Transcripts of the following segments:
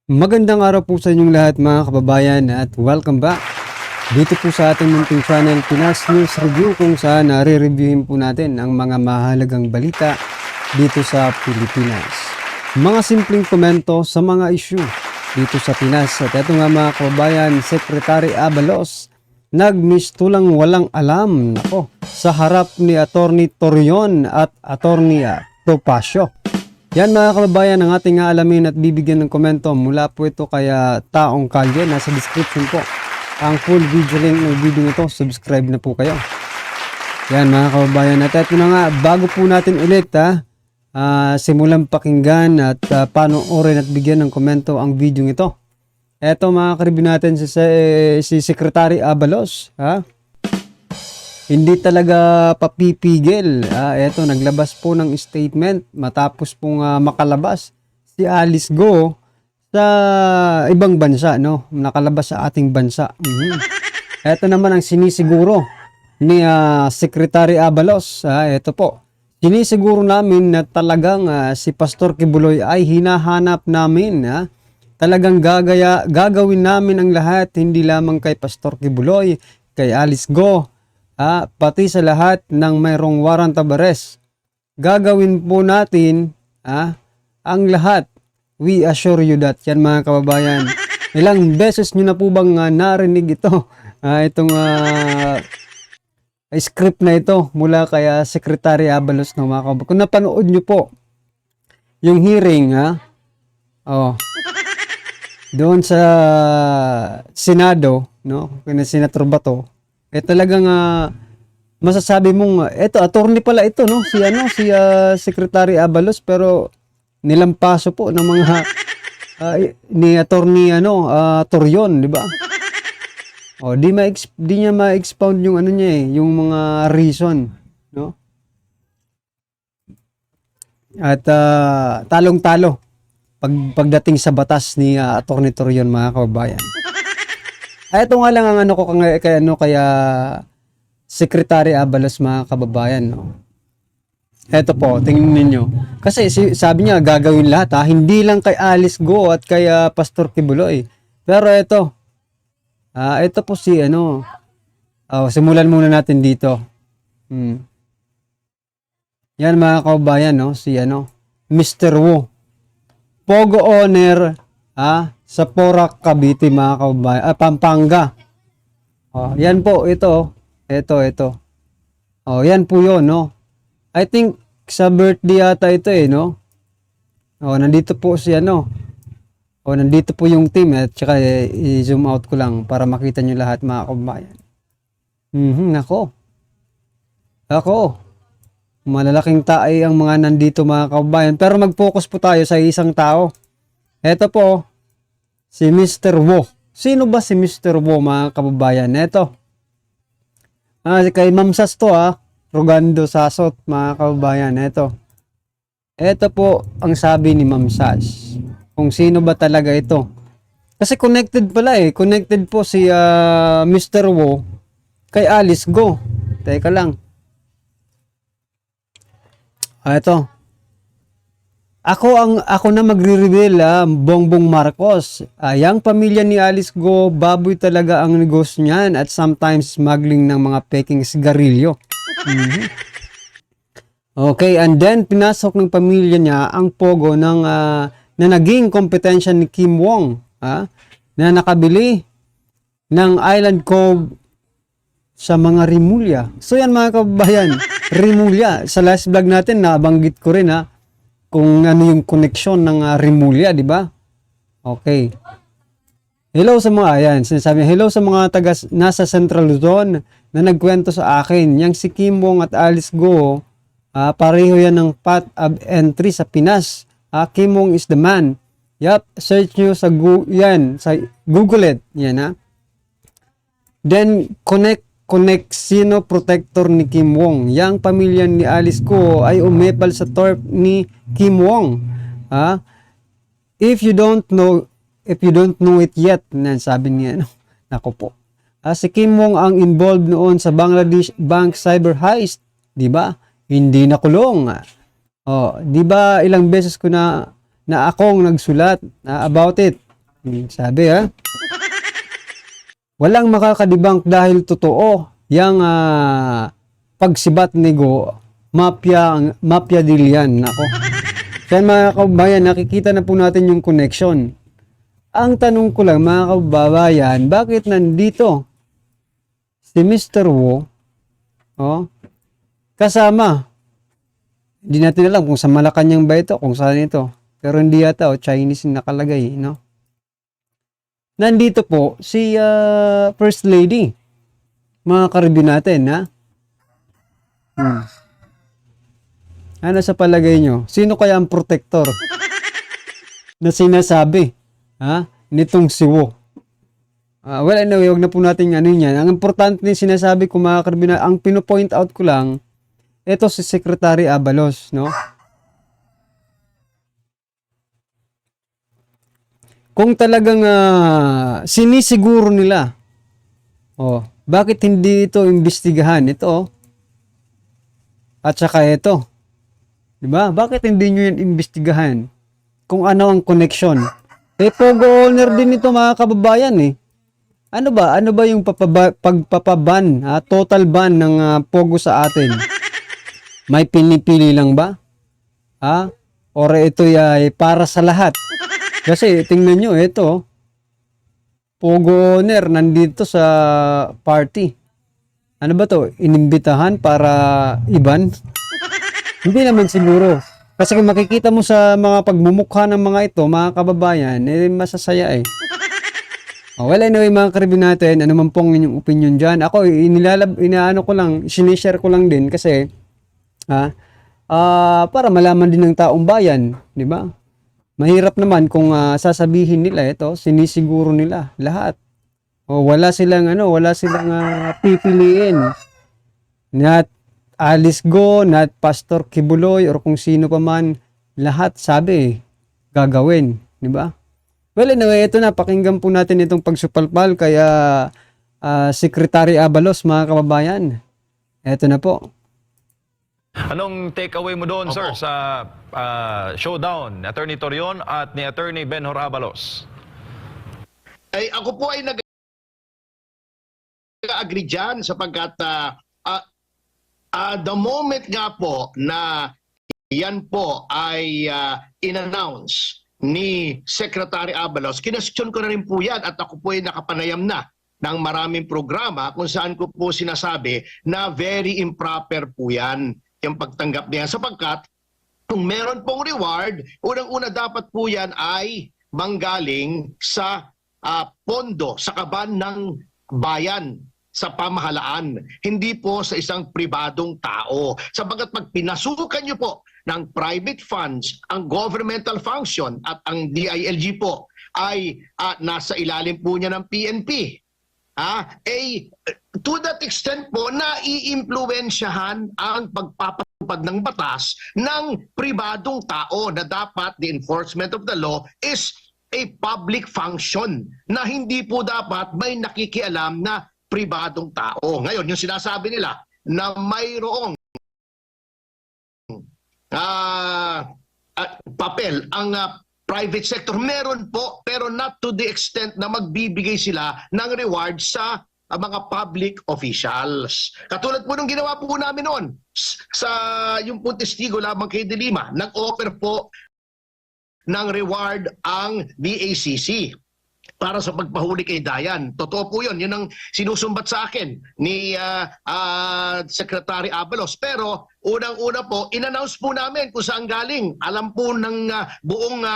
Magandang araw po sa inyong lahat mga kababayan at welcome back dito po sa ating munting channel Pinas News Review, kung saan nare-reviewin po natin ang mga mahalagang balita dito sa Pilipinas. Mga simpleng komento sa mga issue dito sa Pinas. At ito nga mga kababayan, Secretary Abalos nagmistulang walang alam sa harap ni Attorney Torion at Attorney Topacio. Yan mga kababayan, ang ating alamin at bibigyan ng komento mula po ito kay Taong Kalye. Nasa description po ang full video link ng video nito. Subscribe na po kayo. Yan mga kababayan, at ito na nga, bago po natin ulit simulan pakinggan at panoorin at bigyan ng komento ang video nito. Eto mga karibin natin si Secretary Abalos. Hindi talaga papipigil. Eto, naglabas po ng statement matapos pong makalabas si Alice Go sa ibang bansa, no? Nakalabas sa ating bansa. Eto naman ang sinisiguro ni Secretary Abalos. Eto po. Sinisiguro namin na talagang si Pastor Kibuloy ay hinahanap namin. Talagang gagawin namin ang lahat, hindi lamang kay Pastor Kibuloy, kay Alice Go, pati sa lahat ng mayroong warrant of arrest. Gagawin po natin ang lahat. We assure you that. Yan mga kababayan. Ilang beses nyo na po bang narinig ito? Itong script na ito mula kay Secretary Abalos, no, mga kababayan. Kung napanood nyo po yung hearing, doon sa Senado, no, kina Senator Bato, talagang masasabi mong eto attorney pala ito, no, si Secretary Abalos, pero nilampaso po ng mga ni attorney Torion, di ba? Di niya ma-expound yung niya yung mga reason, no? At talong-talo pagdating sa batas ni attorney Torion, mga kababayan. Ito nga lang ang kaya Secretary Abalos, mga kababayan, no. Ito po, tingnan niyo. Kasi sabi niya gagawin lahat, hindi lang kay Alice Go at kay Pastor Kibuloy. Pero ito po si simulan muna natin dito. Yan mga kababayan, no, si Mr. Wu, Pogo owner sa Porac, Cavite, mga kababayan, Pampanga. Yan po, ito. Yan po yun, no. I think sa birthday yata ito, no. Nandito po si nandito po yung team, at saka i-zoom out ko lang para makita nyo lahat, mga kababayan. Ako. Malalaking taay ang mga nandito, mga kababayan. Pero mag-focus po tayo sa isang tao. Ito po, si Mr. Wo. Sino ba si Mr. Wo, mga kababayan? Ito. Kay Ma'am Sas to, Rogando Sasot, mga kababayan. Ito po ang sabi ni Ma'am Sas. Kung sino ba talaga ito. Kasi connected pala Connected po si Mr. Wo kay Alice Go. Teka lang. Ito. Ako na magre-reveal, Bongbong Marcos. Yang pamilya ni Alice Go, baboy talaga ang negosyo niyan, at sometimes smuggling ng mga peking sigarilyo. Okay, and then pinasok ng pamilya niya ang Pogo na naging kompetensya ni Kim Wong, na nakabili ng Island Cove sa mga Rimulya. So yan mga kababayan, Rimulya. Sa last vlog natin nabanggit ko rin kung ano yung connection ng Rimulya, di ba? Okay. Hello sa mga sinasabi niya, hello sa mga nasa Central Luzon na nagkwento sa akin. Yang si Kim Wong at Alice Go, pareho yan ng path of entry sa Pinas. Kim Wong is the man. Yup, search nyo sa Google it. Yan, Then sino protector ni Kim Wong. Yang pamilya ni Alice Go ay umepal sa torp ni Kim Wong. If you don't know it yet, sabi niya, nako po. Si Kim Wong ang involved noon sa Bangladesh Bank cyber heist, di ba? Hindi nakulong. Di ba ilang beses ko na akong nagsulat about it. Sabi walang makakadibang dahil totoo yang pagsibat ni Go, mafia deal yan. Nako. Kaya mga kababayan, nakikita na po natin yung connection. Ang tanong ko lang mga kababayan, bakit nandito si Mr. Wo kasama? Hindi natin alam kung sa Malacanang ba ito, kung saan ito. Pero hindi yata, Chinese nakalagay, no? Nandito po si First Lady. Mga karibyo natin, ha? Ano sa palagay nyo? Sino kaya ang protector na sinasabi, nitong si Wo? Well, anyway, huwag na po natin yan. Ang importante din sinasabi ko, mga karibyo na, ang pino-point out ko lang, ito si Secretary Abalos, no? Kung talagang sinisiguro nila, bakit hindi ito imbestigahan? Ito, at saka ito. Diba? Bakit hindi nyo yan imbestigahan? Kung ano ang connection. Pogo owner din ito mga kababayan Ano ba? Ano ba yung pagpapaban, total ban ng Pogo sa atin? May pinipili lang ba? Or ito ay para sa lahat? Kasi tingnan nyo, ito, Pogo owner nandito sa party. Ano ba to? Inimbitahan para iban? Hindi naman siguro. Kasi kung makikita mo sa mga pagmumukha ng mga ito, mga kababayan, masasaya well, anyway, mga karibin natin, ano man pong inyong opinion dyan. Ako, inaano ko lang, sinishare ko lang din kasi, para malaman din ng taong bayan, di ba? Mahirap naman kung sasabihin nila ito, sinisiguro nila lahat. Wala silang pipiliin. Not Alice Go, not Pastor Kibuloy or kung sino pa man, lahat sabi gagawin, di ba? Well, anyway, ito na, pakinggan po natin itong pagsupalpal kaya Secretary Abalos, mga kababayan. Ito na po. Anong takeaway mo doon, sir, sa showdown ni Attorney Torion at ni Attorney Benhur Abalos? Ay, ako po ay nag-agree dyan sapagkat the moment nga po na yan po ay in-announce ni Secretary Abalos, kinestyon ko na rin po yan at ako po ay nakapanayam na ng maraming programa kung saan ko po sinasabi na very improper po yan yung pagtanggap niya sapagkat kung meron pong reward, unang-una dapat po yan ay manggaling sa pondo, sa kaban ng bayan, sa pamahalaan, hindi po sa isang pribadong tao. Sapagkat pag pinasukan nyo po ng private funds, ang governmental function at ang DILG po ay nasa ilalim po niya ng PNP. To that extent po, naiimpluwensyahan ang pagpapatupad ng batas ng pribadong tao na dapat the enforcement of the law is a public function na hindi po dapat may nakikialam na pribadong tao. Ngayon, yung sinasabi nila na mayroong papel ang private sector, meron po, pero not to the extent na magbibigay sila ng reward sa mga public officials. Katulad po nung ginawa po namin noon sa yung po testigo lamang kay De Lima, nag-offer po ng reward ang DACC para sa pagpahuli kay Dayan. Totoo po yun. Yun ang sinusumbat sa akin ni Secretary Abalos. Pero unang-una po, in-announce po namin kung saan galing. Alam po ng buong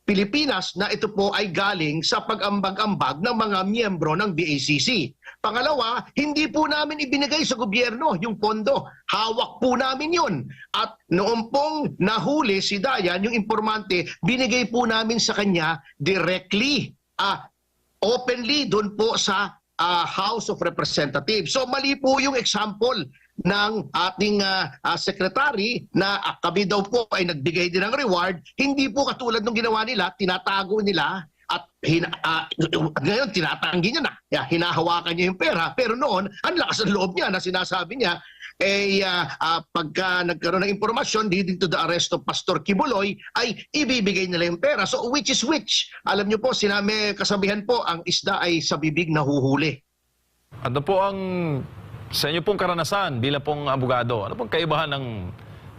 Pilipinas na ito po ay galing sa pag-ambag-ambag ng mga miyembro ng DACC. Pangalawa, hindi po namin ibinigay sa gobyerno yung pondo. Hawak po namin yun. At noong pong nahuli si Dayan, yung informante, binigay po namin sa kanya directly, openly doon po sa House of Representatives. So mali po yung example ng ating secretary na kami daw po ay nagbigay din ng reward. Hindi po katulad ng ginawa nila, tinatago nila at ngayon tinatanggi niya na, hinahawakan niya yung pera, pero noon ang lakas ng loob niya na sinasabi niya pagka nagkaroon ng impormasyon leading to the arrest of Pastor Kibuloy ay ibibigay nila yung pera. So which is which? Alam niyo po, kasabihan po, ang isda ay sa bibig nahuhuli. Ano po ang, sa inyo pong karanasan bilang pong abogado, ano pong kaibahan ng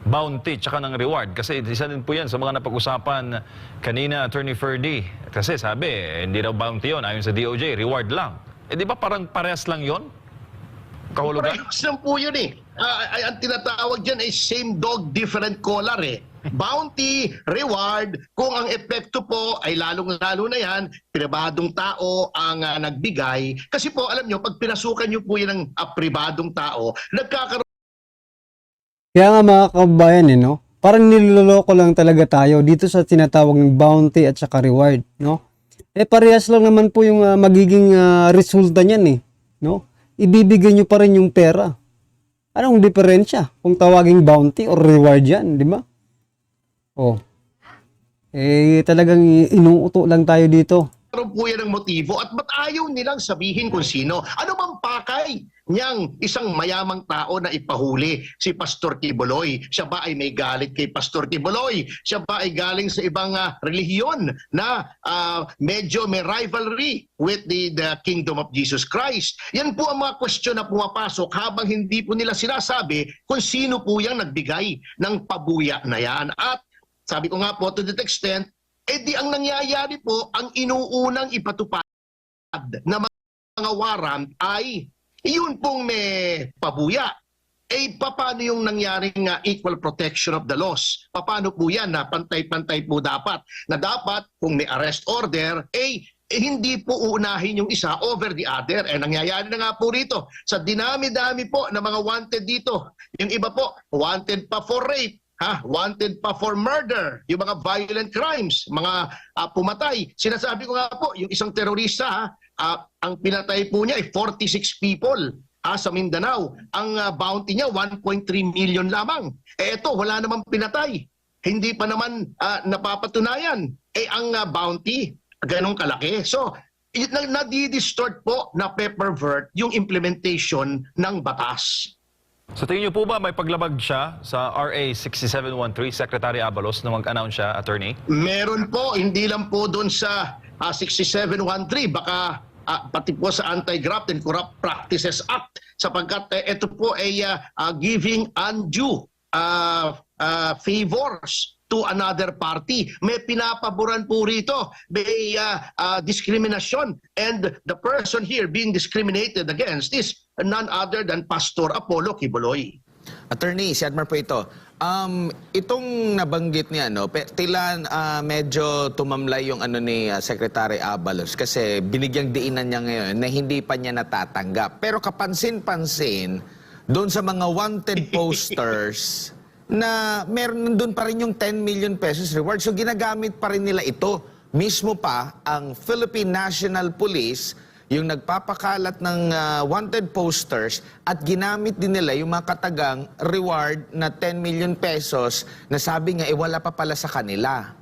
bounty tsaka ng reward? Kasi isa din po yan sa mga napag-usapan kanina, Attorney Ferdy. Kasi sabi, hindi daw bounty yon ayon sa DOJ, reward lang. Di ba parang parehas lang yon? Kahulugan? Parehas lang po yun eh. Ang tinatawag dyan ay same dog, different collar eh. Bounty, reward, kung ang epekto po ay lalong-lalo na yan, pribadong tao ang nagbigay. Kasi po, alam nyo, pag pinasukan nyo po yan ng pribadong tao, nagkakaroon. Kaya nga mga kababayan, no? Parang niloloko lang talaga tayo dito sa tinatawag ng bounty at saka reward, no? Parehas lang naman po yung magiging resulta niyan eh, no? Ibibigay nyo pa rin yung pera. Anong diferensya kung tawaging bounty or reward yan, di ba? Oh. Talagang inuuto lang tayo dito. Meron po yan ng motibo at ba't ayaw nilang sabihin kung sino? Ano bang pakay niyang isang mayamang tao na ipahuli si Pastor Kibuloy? Siya ba ay may galit kay Pastor Kibuloy? Siya ba ay galing sa ibang relihiyon na medyo may rivalry with the kingdom of Jesus Christ? Yan po ang mga question na pumapasok habang hindi po nila sinasabi kung sino po yung nagbigay ng pabuya na yan. At sabi ko nga po, to that extent, di ang nangyayari po, ang inuunang ipatupad na mga warrant ay yun pong may pabuya. Paano yung nangyaring equal protection of the laws? Paano po yan na pantay-pantay po dapat? Na dapat kung may arrest order, hindi po uunahin yung isa over the other. Nangyayari na nga po rito. Sa dinami-dami po na mga wanted dito. Yung iba po, wanted pa for rape. Wanted pa for murder, yung mga violent crimes, mga pumatay. Sinasabi ko nga po, yung isang terorista, ang pinatay po niya ay 46 people sa Mindanao. Ang bounty niya, 1.3 million lamang. Ito, wala namang pinatay. Hindi pa naman napapatunayan. Ang bounty, ganong kalaki. So, nadidistort po na pervert yung implementation ng batas. Sa tingin niyo po ba may paglabag siya sa RA 6713, Secretary Abalos, na mag-announce siya, Attorney? Meron po, hindi lang po doon sa 6713, baka pati po sa Anti-Graft and Corrupt Practices Act, sapagkat ito po ay giving undue favors to another party. May pinapaboran po rito. May discrimination. And the person here being discriminated against is none other than Pastor Apollo Kibuloy. Attorney, si Admar po ito. Itong nabanggit niya, tila medyo tumamlay yung ni Secretary Abalos kasi binigyang diinan niya ngayon na hindi pa niya natatanggap. Pero kapansin-pansin, doon sa mga wanted posters, na meron nandun pa rin yung 10 million pesos reward. So ginagamit pa rin nila ito. Mismo pa ang Philippine National Police yung nagpapakalat ng wanted posters at ginamit din nila yung mga katagang reward na 10 million pesos na sabi nga wala pa pala sa kanila.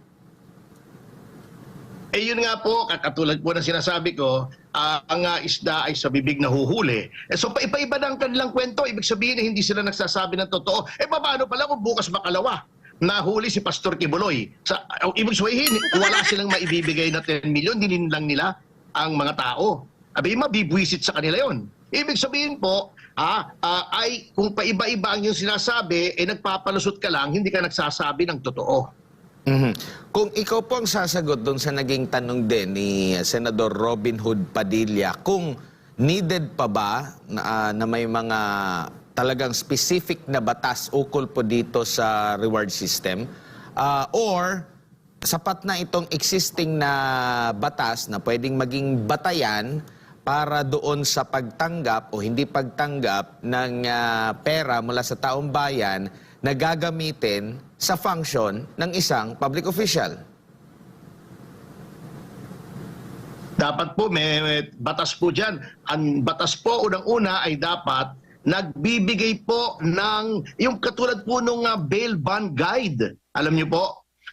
Yun nga po, katulad po ng sinasabi ko, ang isda ay sa bibig nahuhuli. So iba-iba na ang kanilang kwento. Ibig sabihin na hindi sila nagsasabi ng totoo. Paano pala kung bukas makalawa nahuli si Pastor Kibuloy? Ibig sabihin, wala silang maibibigay na 10 million, dinin lang nila ang mga tao. Mabibwisit sa kanila yon. Ibig sabihin po, ay kung paiba-iba ang yung sinasabi, nagpapalusot ka lang, hindi ka nagsasabi ng totoo. Kung ikaw po ang sasagot doon sa naging tanong din ni Senador Robin Hood Padilla, kung needed pa ba na may mga talagang specific na batas ukol po dito sa reward system, or sapat na itong existing na batas na pwedeng maging batayan para doon sa pagtanggap o hindi pagtanggap ng pera mula sa taong bayan na gagamitin sa function ng isang public official? Dapat po may batas po dyan. Ang batas po unang-una ay dapat nagbibigay po ng yung katulad po nung bail bond guide. Alam niyo po,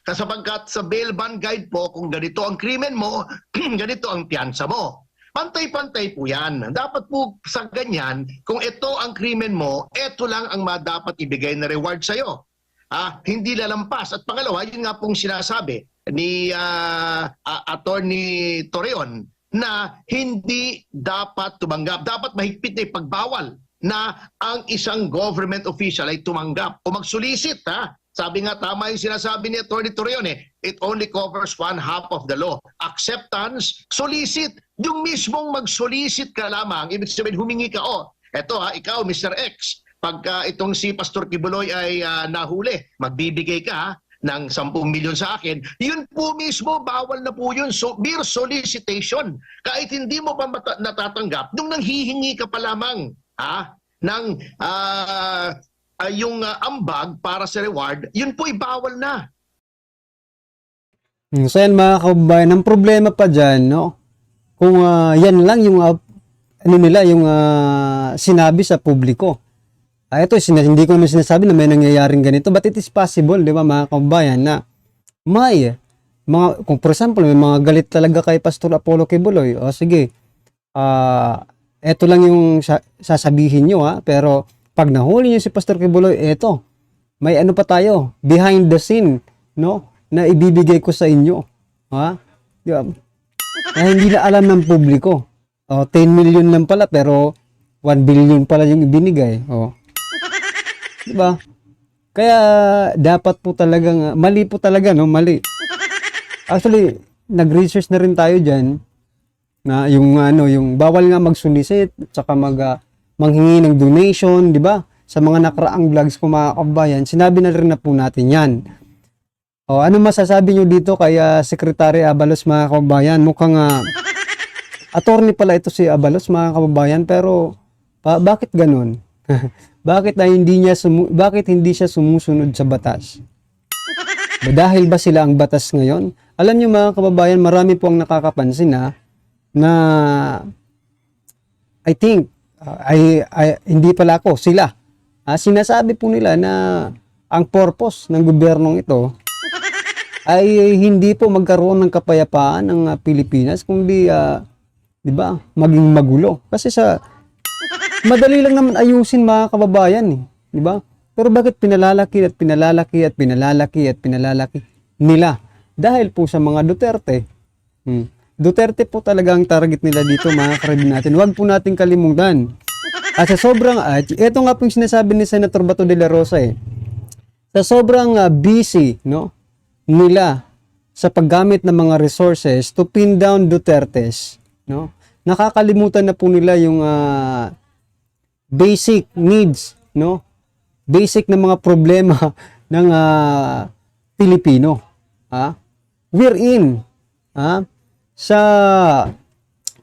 Kasabagkat sa bail bond guide po, kung ganito ang krimen mo, ganito ang piyansa mo. Pantay-pantay po yan. Dapat po sa ganyan, kung ito ang krimen mo, ito lang ang dapat ibigay na reward sa'yo. Hindi lalampas. At pangalawa, yun nga pong sinasabi ni Attorney Torreon na hindi dapat tumanggap. Dapat mahigpit na ipagbawal na ang isang government official ay tumanggap o magsulisit. Sabi nga, tama yung sinasabi ni Attorney Torreon, it only covers 1/2 of the law. Acceptance, solicit. Yung mismong mag-solicit ka lamang, ibig sabihin humingi ka, eto ikaw Mr. X, pagka itong si Pastor Kibuloy ay nahuli, magbibigay ka ng 10 milyon sa akin, yun po mismo, bawal na po yun. So, mere solicitation. Kahit hindi mo pa natatanggap, nung nanghihingi ka pa lamang ng yung ambag para sa reward, yun po ibawal na. So yan mga kababayan, ang problema pa dyan, no? Kung yan lang yung yung sinabi sa publiko. Ito, hindi ko naman sinasabi na may nangyayaring ganito, but it is possible, di ba mga kababayan, na may kung for example, may mga galit talaga kay Pastor Apollo Kibuloy, sige, eto lang yung sasabihin nyo, pero pag nahuli nyo si Pastor Kibuloy, eto, may ano pa tayo, behind the scene, no, na ibibigay ko sa inyo. Di ba? Na hindi na alam ng publiko. 10 million lang pala, pero 1 billion pala yung ibinigay. Di ba? Kaya dapat po talagang, mali po talaga, no, mali. Actually, nag-research na rin tayo dyan, na yung bawal nga mag-solicit, tsaka manghingi ng donation, di ba? Sa mga nakaraang vlogs ko mga kababayan, sinabi na rin na po natin yan. Ano masasabi nyo dito kay Secretary Abalos mga kababayan? Mukhang attorney pala ito si Abalos mga kababayan, pero bakit ganun? Bakit hindi siya sumusunod sa batas? Dahil ba sila ang batas ngayon? Alam nyo mga kababayan, marami po ang nakakapansin na I think hindi pala ako, sila. Sinasabi po nila na ang purpose ng gobyernong ito ay hindi po magkaroon ng kapayapaan ng Pilipinas, kundi, di ba, maging magulo. Kasi madali lang naman ayusin mga kababayan, di ba? Pero bakit pinalalaki nila? Dahil po sa mga Duterte. Duterte po talaga ang target nila dito mga karibin natin. Huwag po natin kalimutan. At sa sobrang, ito nga pong sinasabi ni Senator Bato de la Rosa sa sobrang busy, no, nila sa paggamit ng mga resources to pin down Dutertes, no, nakakalimutan na po nila yung basic needs, no, basic na mga problema ng Pilipino. We're in, sa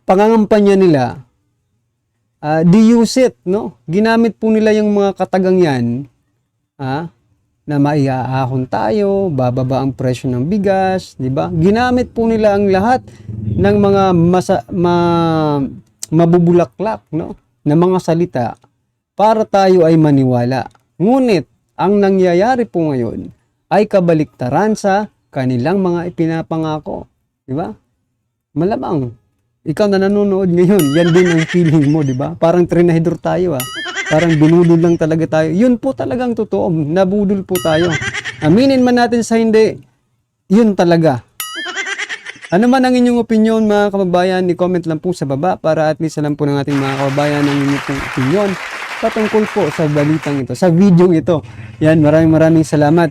pangangampanya nila, use it, no? Ginamit po nila yung mga katagang yan, na maiaahon tayo, bababa ang presyo ng bigas, di ba? Ginamit po nila ang lahat ng mga mabubulaklak, no, na mga salita para tayo ay maniwala. Ngunit ang nangyayari po ngayon ay kabaliktaran sa kanilang mga ipinapangako, di ba? Malamang ikaw na nanonood ngayon, yan din ang feeling mo, di ba? Parang trinahidor tayo, Parang binudol lang talaga tayo. Yun po talagang totoo, nabudol po tayo. Aminin man natin sa hindi, yun talaga. Ano man ang inyong opinion mga kababayan, i-comment lang po sa baba para at least alam po ng ating mga kababayan ang inyong opinion patungkol po sa balitang ito, sa video ito. Yan, maraming salamat.